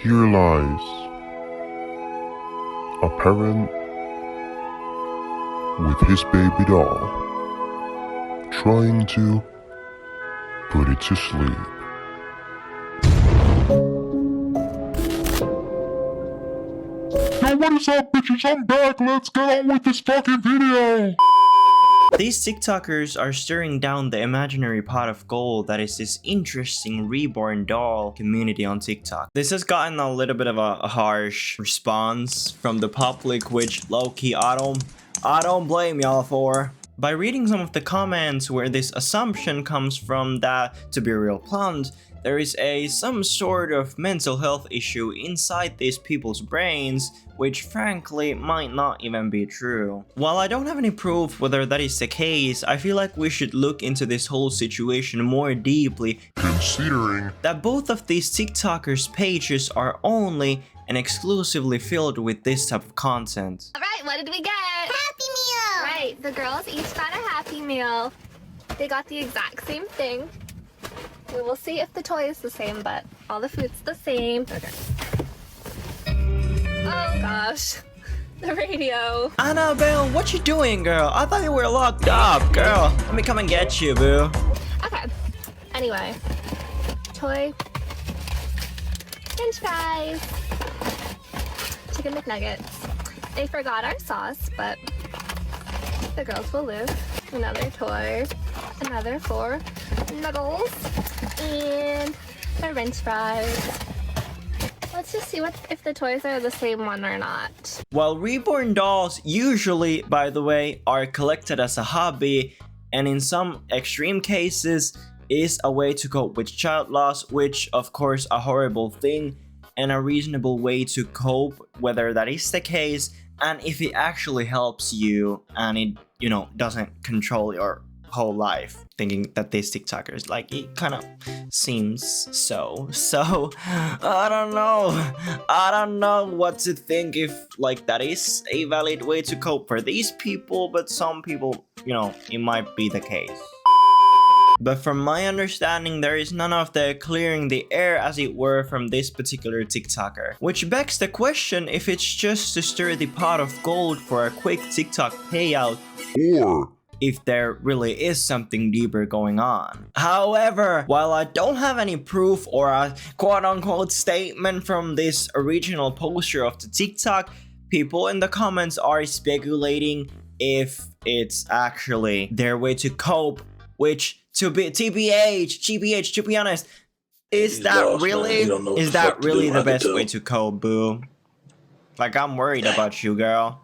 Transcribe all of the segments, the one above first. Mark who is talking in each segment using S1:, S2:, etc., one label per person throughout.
S1: Here lies a parent with his baby doll trying to put it to sleep. Yo, what is up, bitches? I'm back. Let's get on with this fucking video.
S2: These TikTokers are stirring down the imaginary pot of gold that is this interesting reborn doll community on TikTok. This has gotten a little bit of a harsh response from the public, which low-key I don't blame y'all for. By reading some of the comments where this assumption comes from that, to be real blunt, there is some sort of mental health issue inside these people's brains, which frankly might not even be true. While I don't have any proof whether that is the case, I feel like we should look into this whole situation more deeply,
S1: Considering
S2: that both of these TikTokers' pages are only and exclusively filled with this type of content.
S3: Alright, what did we get? Happy Meal! Right, the girls each got a Happy Meal. They got the exact same thing. We will see if the toy is the same, but all the food's the same. Okay. Oh gosh, the radio.
S2: Annabelle, what you doing, girl? I thought you were locked up, girl. Let me come and get you, boo.
S3: Okay, anyway. Toy. French fries. Chicken McNuggets. They forgot our sauce, but the girls will live. Another toy. Another 4 noodles. And French fries. Let's just see if the toys are the same one or not.
S2: While reborn dolls usually, by the way, are collected as a hobby, and in some extreme cases is a way to cope with child loss, which of course a horrible thing and a reasonable way to cope, whether that is the case and if it actually helps you and it, doesn't control your whole life. Thinking that these TikTokers, like, it kind of seems so I don't know what to think, if like that is a valid way to cope for these people, but some people, it might be the case. But from my understanding, there is none of the clearing the air, as it were, from this particular TikToker. Which begs the question if it's just to stir the pot of gold for a quick TikTok payout,
S1: or
S2: if there really is something deeper going on. However, while I don't have any proof or a quote-unquote statement from this original poster of the TikTok, people in the comments are speculating if it's actually their way to cope, which to be TBH, to be honest, is that really the best way to cope, boo? Like, I'm worried about you, girl.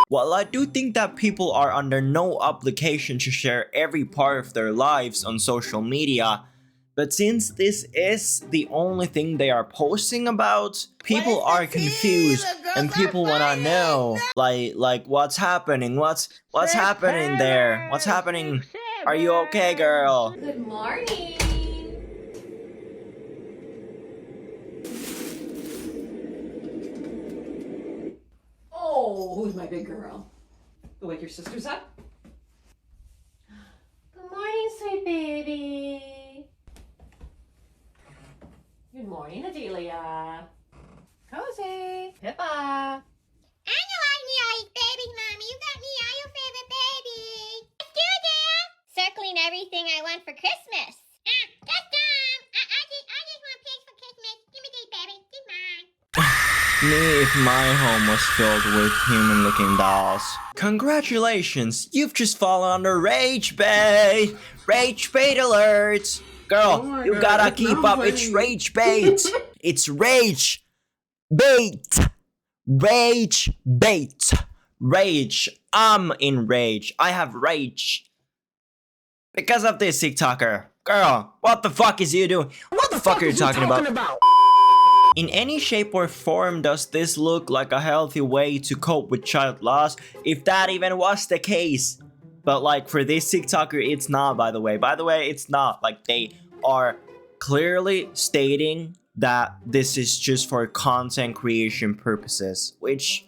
S2: While I do think that people are under no obligation to share every part of their lives on social media, but since this is the only thing they are posting about, people are confused and people wanna know, like what's happening, what's happening there, what's happening. Are you okay, girl?
S3: Good morning.
S4: Oh, who's my big girl? Go wake your sisters up.
S3: Good morning, sweet baby.
S4: Good morning, Adelia. Cozy. Pippa.
S5: I know I'm the only baby, Mommy. You got me all your favorite baby. Let's do it, Dad. Circling everything I want for Christmas. That's dumb. I just want pigs for Christmas. Give me these, baby. These mine.
S2: Me if my home was filled with human-looking dolls. Congratulations, you've just fallen under rage bait! Rage bait alert! Girl, you gotta keep up, it's rage bait! It's rage bait! Rage bait! Rage. I'm in rage. I have rage. Because of this TikToker. Girl, what the fuck is you doing? What the fuck are you talking about? In any shape or form does this look like a healthy way to cope with child loss, if that even was the case. But like for this TikToker, it's not, by the way. By the way, it's not. Like, they are clearly stating that this is just for content creation purposes, which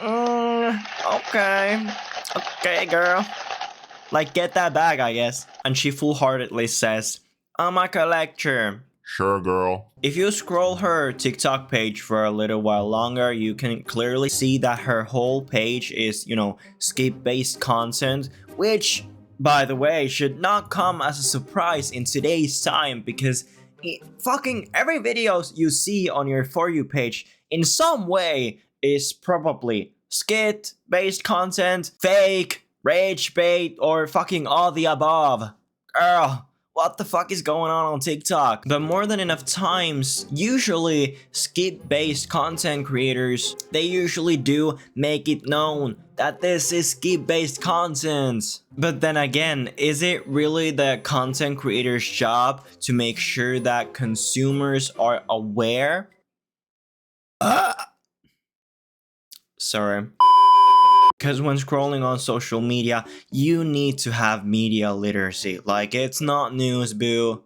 S2: okay, girl, like, get that bag, I guess. And she full-heartedly says, I'm a collector.
S1: Sure, girl.
S2: If you scroll her TikTok page for a little while longer, you can clearly see that her whole page is, skip-based content, which, by the way, should not come as a surprise in today's time because fucking every video you see on your For You page in some way is probably skit-based content, fake, rage bait, or fucking all the above. Girl, what the fuck is going on TikTok? But more than enough times, usually skip-based content creators, they usually do make it known that this is skip-based content. But then again, is it really the content creator's job to make sure that consumers are aware? Sorry. Because when scrolling on social media, you need to have media literacy. Like, it's not news, boo.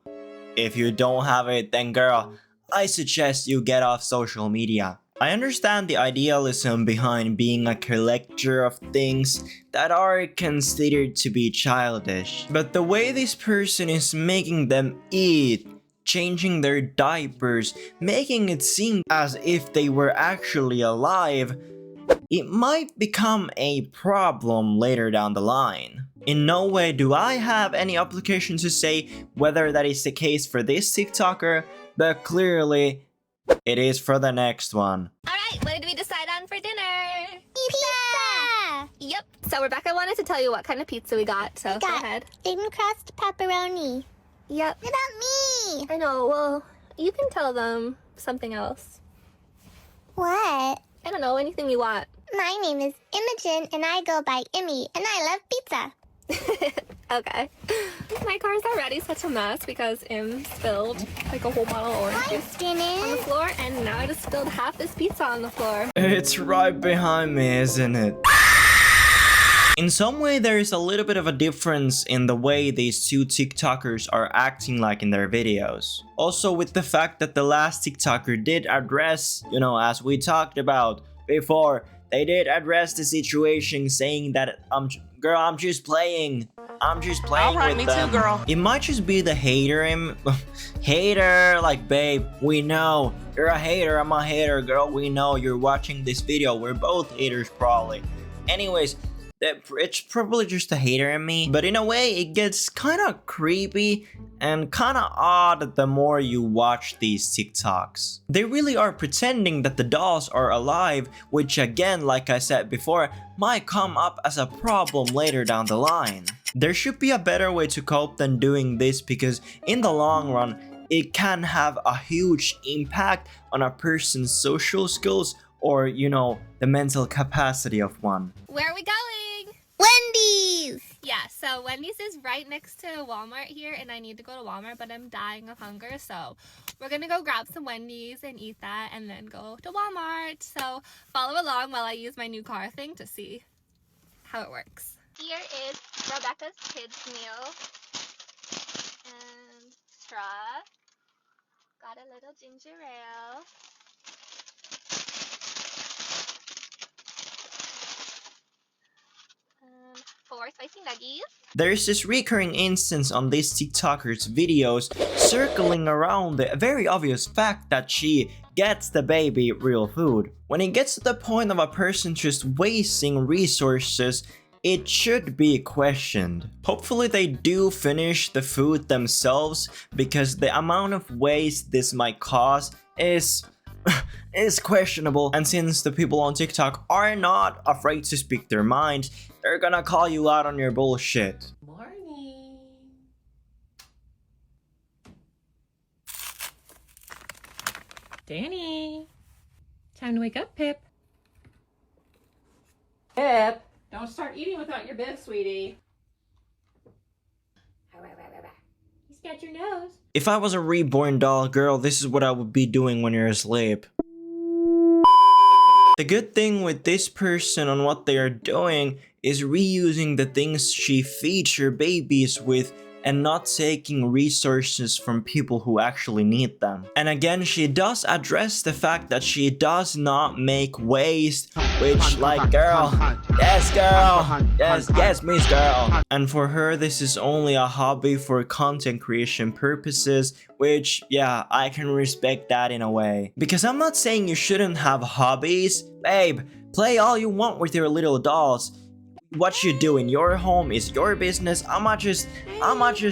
S2: If you don't have it, then girl, I suggest you get off social media. I understand the idealism behind being a collector of things that are considered to be childish. But the way this person is making them eat, changing their diapers, making it seem as if they were actually alive, it might become a problem later down the line. In no way do I have any obligation to say whether that is the case for this TikToker, but clearly it is for the next one.
S3: Alright, what did we decide on for dinner?
S5: Pizza!
S3: Yep. So Rebecca wanted to tell you what kind of pizza we got, so go ahead.
S5: Thin crust pepperoni.
S3: Yep.
S5: What about me?
S3: I know, well, you can tell them something else.
S5: What?
S3: I don't know, anything you want.
S5: My name is Imogen, and I go by Immy, and I love pizza.
S3: Okay. My car's already such a mess because Im spilled like a whole bottle of orange juice on the
S5: Dennis.
S3: floor, and now I just spilled half this pizza on the floor.
S2: It's right behind me, isn't it? In some way, there is a little bit of a difference in the way these two TikTokers are acting like in their videos. Also with the fact that the last TikToker did address, as we talked about before, they did address the situation saying that, girl, I'm just playing
S6: Alright,
S2: with
S6: me
S2: them.
S6: too, girl.
S2: It might just be the hater hater, like, babe, we know. You're a hater, I'm a hater, girl, we know. You're watching this video, we're both haters probably. Anyways, it's probably just a hater in me, but in a way it gets kind of creepy and kind of odd the more you watch these TikToks. They really are pretending that the dolls are alive, which again, like I said before, might come up as a problem later down the line. There should be a better way to cope than doing this because in the long run, it can have a huge impact on a person's social skills or, the mental capacity of one.
S3: Where are we going?
S5: Wendy's!
S3: Yeah, so Wendy's is right next to Walmart here, and I need to go to Walmart, but I'm dying of hunger, so we're gonna go grab some Wendy's and eat that, and then go to Walmart. So follow along while I use my new car thing to see how it works. Here is Rebecca's kids meal and straw. Got a little ginger ale. 4 spicy nuggies.
S2: There's this recurring instance on this TikToker's videos circling around the very obvious fact that she gets the baby real food. When it gets to the point of a person just wasting resources, it should be questioned. Hopefully they do finish the food themselves because the amount of waste this might cause is questionable, and since the people on TikTok are not afraid to speak their mind, they're gonna call you out on your bullshit.
S4: Morning. Danny. Time to wake up, Pip. Pip, don't start eating without your bib, sweetie. You scratch your nose.
S2: If I was a reborn doll, girl, this is what I would be doing when you're asleep. The good thing with this person on what they are doing is reusing the things she feeds her babies with and not taking resources from people who actually need them. And again, she does address the fact that she does not make waste, which, like, girl, yes girl, yes miss girl. And for her, this is only a hobby for content creation purposes, which, yeah, I can respect that in a way. Because I'm not saying you shouldn't have hobbies. Babe, play all you want with your little dolls. What you do in your home is your business. I'ma just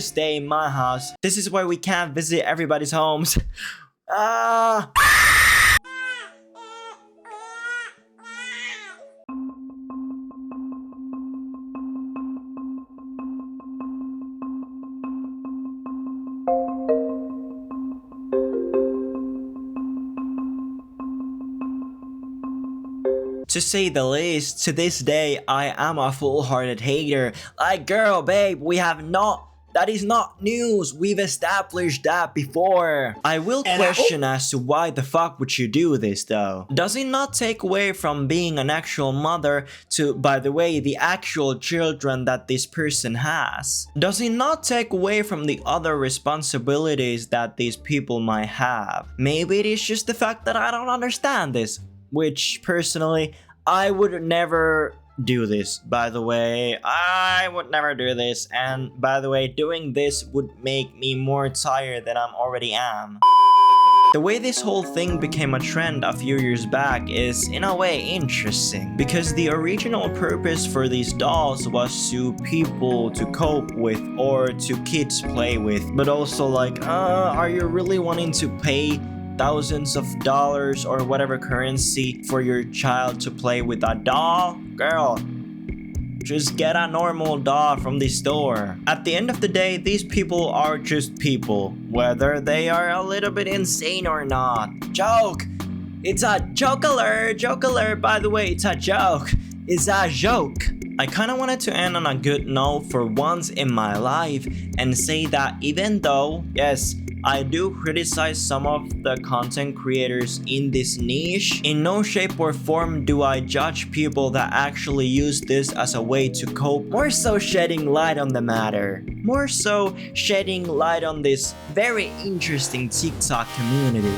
S2: stay in my house. This is why we can't visit everybody's homes. To say the least, to this day, I am a full-hearted hater. Like, girl, babe, that is not news. We've established that before. I will question as to why the fuck would you do this though? Does it not take away from being an actual mother to, by the way, the actual children that this person has? Does it not take away from the other responsibilities that these people might have? Maybe it is just the fact that I don't understand this. Which, personally, I would never do this, by the way. I would never do this. And, by the way, doing this would make me more tired than I already am. The way this whole thing became a trend a few years back is, in a way, interesting. Because the original purpose for these dolls was to people to cope with or to kids play with. But also, like, are you really wanting to pay thousands of dollars or whatever currency for your child to play with a doll? Girl, just get a normal doll from the store. At the end of the day, these people are just people, whether they are a little bit insane or not. Joke! It's a joke alert, by the way, it's a joke. It's a joke. I kinda wanted to end on a good note for once in my life and say that even though, yes, I do criticize some of the content creators in this niche, in no shape or form do I judge people that actually use this as a way to cope, more so shedding light on the matter. More so shedding light on this very interesting TikTok community.